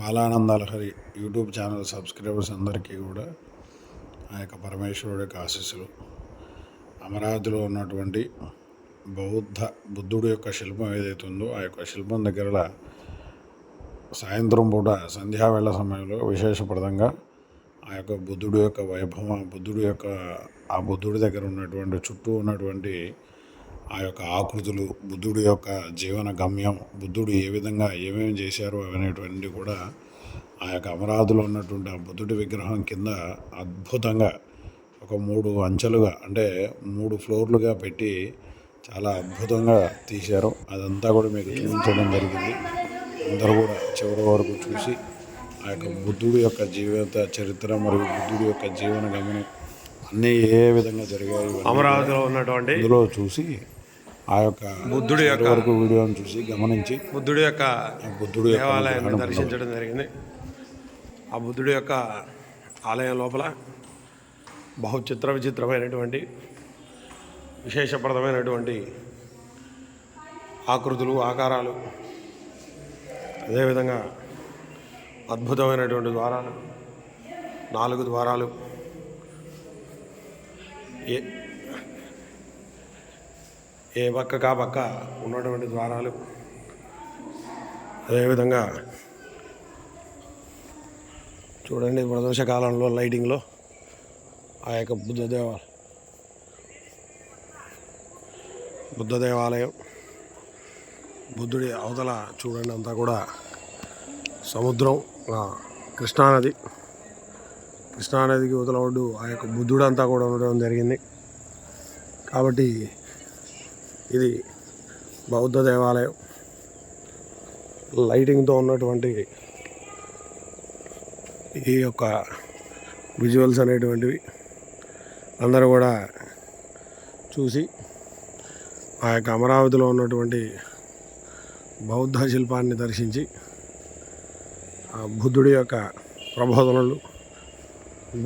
బాలానందలహరి YouTube channel subscribers అందరికీ కూడా ఆ యొక్క పరమేశ్వరుడి యొక్క ఆశీస్సులు. అమరావతిలో ఉన్నటువంటి బుద్ధుడి యొక్క శిల్పం ఏదైతే ఉందో ఆ యొక్క శిల్పం దగ్గర సాయంత్రం పూట సంధ్యావేళ సమయంలో విశేషప్రదంగా ఆ యొక్క బుద్ధుడి యొక్క వైభవం, ఆ బుద్ధుడి దగ్గర ఉన్నటువంటి చుట్టూ ఉన్నటువంటి ఆ యొక్క ఆకృతులు, బుద్ధుడి యొక్క జీవన గమ్యం, బుద్ధుడు ఏ విధంగా ఏమేమి చేశారు అనేటువంటి కూడా ఆ యొక్క అమరావతిలో ఉన్నటువంటి ఆ బుద్ధుడి విగ్రహం కింద అద్భుతంగా ఒక 3 అంచెలుగా, అంటే 3 ఫ్లోర్లుగా పెట్టి చాలా అద్భుతంగా తీశారు. అదంతా కూడా మీకు చూపించడం జరిగింది. అందరూ కూడా చివరి వరకు చూసి ఆ యొక్క బుద్ధుడి యొక్క జీవిత చరిత్ర మరియు బుద్ధుడి యొక్క జీవన గమనం అన్నీ ఏ విధంగా జరిగాయి అమరావతిలో ఉన్నటువంటి ఇందులో చూసి ఆ యొక్క బుద్ధుడి యొక్క వీడియోని చూసి గమనించి బుద్ధుడి యొక్క దేవాలయాన్ని దర్శించడం జరిగింది. ఆ బుద్ధుడి యొక్క ఆలయం లోపల బహు విచిత్రమైనటువంటి విశేషప్రదమైనటువంటి ఆకృతులు, ఆకారాలు, అదేవిధంగా అద్భుతమైనటువంటి ద్వారాలు, 4 ద్వారాలు, ఏ పక్క పక్క ఉన్నటువంటి ద్వారాలు, అదేవిధంగా చూడండి ప్రదోషకాలంలో లైటింగ్లో ఆ యొక్క బుద్ధ దేవాలయం, బుద్ధుడి అవతల చూడండి అంతా కూడా సముద్రం, కృష్ణానదికి అవతల ఒడ్డు ఆ యొక్క బుద్ధుడు అంతా కూడా ఉండడం జరిగింది. కాబట్టి ఇది బౌద్ధ దేవాలయం. లైటింగ్తో ఉన్నటువంటి ఈ యొక్క విజువల్స్ అనేటువంటివి అందరూ కూడా చూసి ఆ యొక్క అమరావతిలో ఉన్నటువంటి బౌద్ధ శిల్పాన్ని దర్శించి ఆ బుద్ధుడి యొక్క ప్రబోధనలు,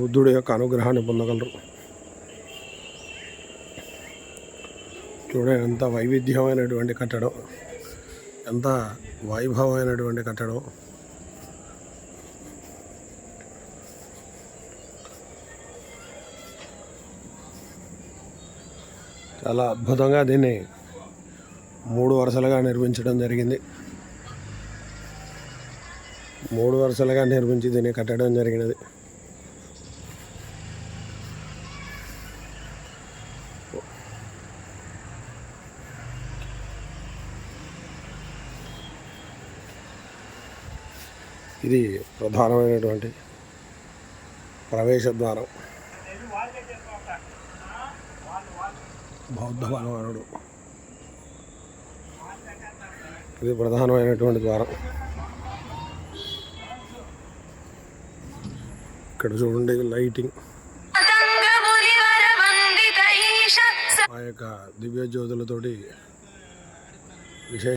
బుద్ధుడి యొక్క అనుగ్రహాన్ని పొందగలరు. చూడండి ఎంత వైవిధ్యమైనటువంటి కట్టడం, ఎంత వైభవమైనటువంటి కట్టడం. చాలా అద్భుతంగా దీన్ని 3 వరుసలుగా నిర్మించడం జరిగింది. 3 వరుసలుగా నిర్మించి దీన్ని కట్టడం జరిగినది. ఇది ప్రధానమైనటువంటి ప్రవేశ ద్వారం. బౌద్ధ భగవానుడు, ఇది ప్రధానమైనటువంటి ద్వారం. ఇక్కడ చూడండి లైటింగ్, ఆ యొక్క దివ్య జ్యోతులతోటి విశేష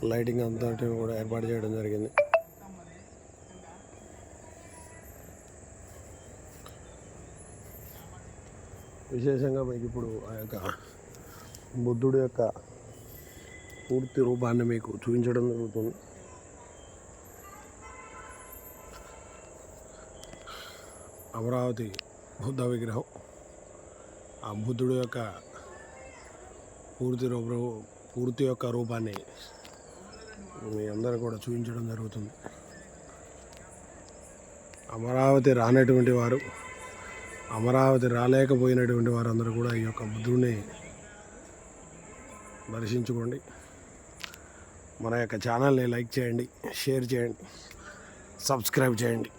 లైటింగ్ అంతా కూడా ఏర్పాటు చేయడం జరిగింది. విశేషంగా మీకు ఇప్పుడు ఆ యొక్క బుద్ధుడి యొక్క పూర్తి రూపాన్ని మీకు చూపించడం జరుగుతుంది. అమరావతి బుద్ధ విగ్రహం, ఆ బుద్ధుడి యొక్క పూర్తి యొక్క రూపాన్ని మీ అందరూ కూడా చూపించడం జరుగుతుంది. అమరావతి రానటువంటి వారు, అమరావతి రాలేకపోయినటువంటి వారందరూ కూడా ఈ యొక్క బుద్ధుడిని దర్శించుకోండి. మన యొక్క ఛానల్ని లైక్ చేయండి, షేర్ చేయండి, సబ్స్క్రైబ్ చేయండి.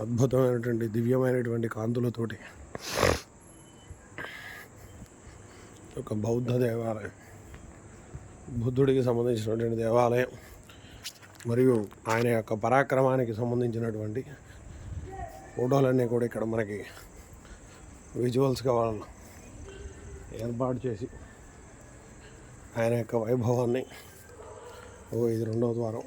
అద్భుతమైనటువంటి దివ్యమైనటువంటి కాంతులతోటి ఒక బౌద్ధ దేవాలయం, బుద్ధుడికి సంబంధించినటువంటి దేవాలయం మరియు ఆయన యొక్క పరాక్రమానికి సంబంధించినటువంటి ఫోటోలన్నీ కూడా ఇక్కడ మనకి విజువల్స్గా వాళ్ళు ఏర్పాటు చేసి ఆయన యొక్క వైభవాన్ని ఇది రెండవ ద్వారం.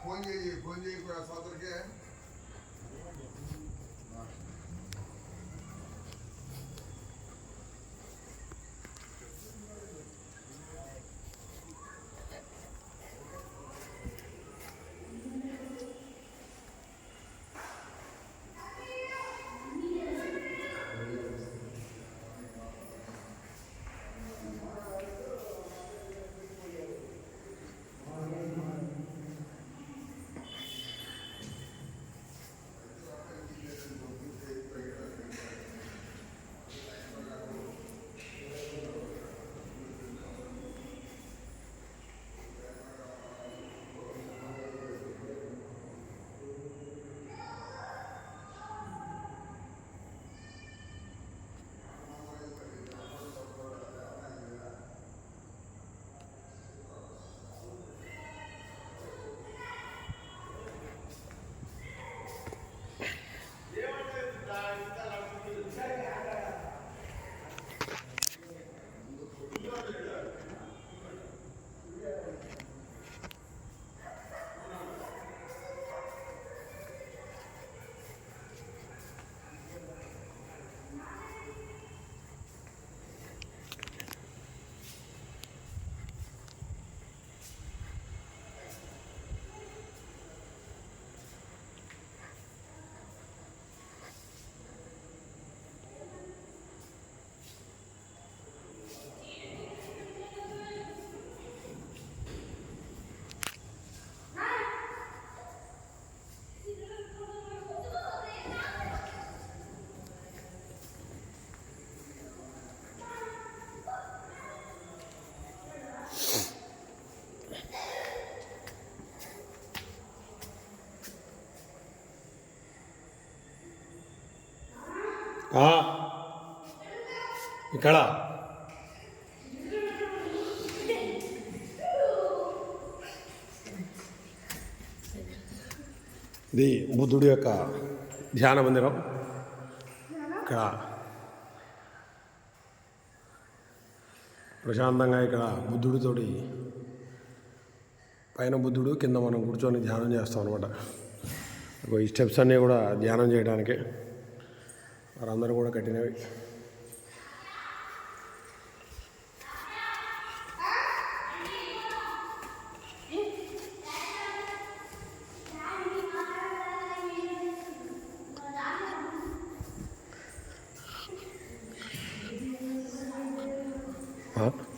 ఫోన్ చేయి సోదరికి. ఇక్కడ ఇది బుద్ధుడి యొక్క ధ్యాన మందిరం. ఇక్కడ ప్రశాంతంగా ఇక్కడ బుద్ధుడితోటి పైన బుద్ధుడు, కింద మనం కూర్చొని ధ్యానం చేస్తాం అనమాట. ఈ స్టెప్స్ అన్నీ కూడా ధ్యానం చేయడానికి వారందరూ కూడా కట్టినవి. Huh?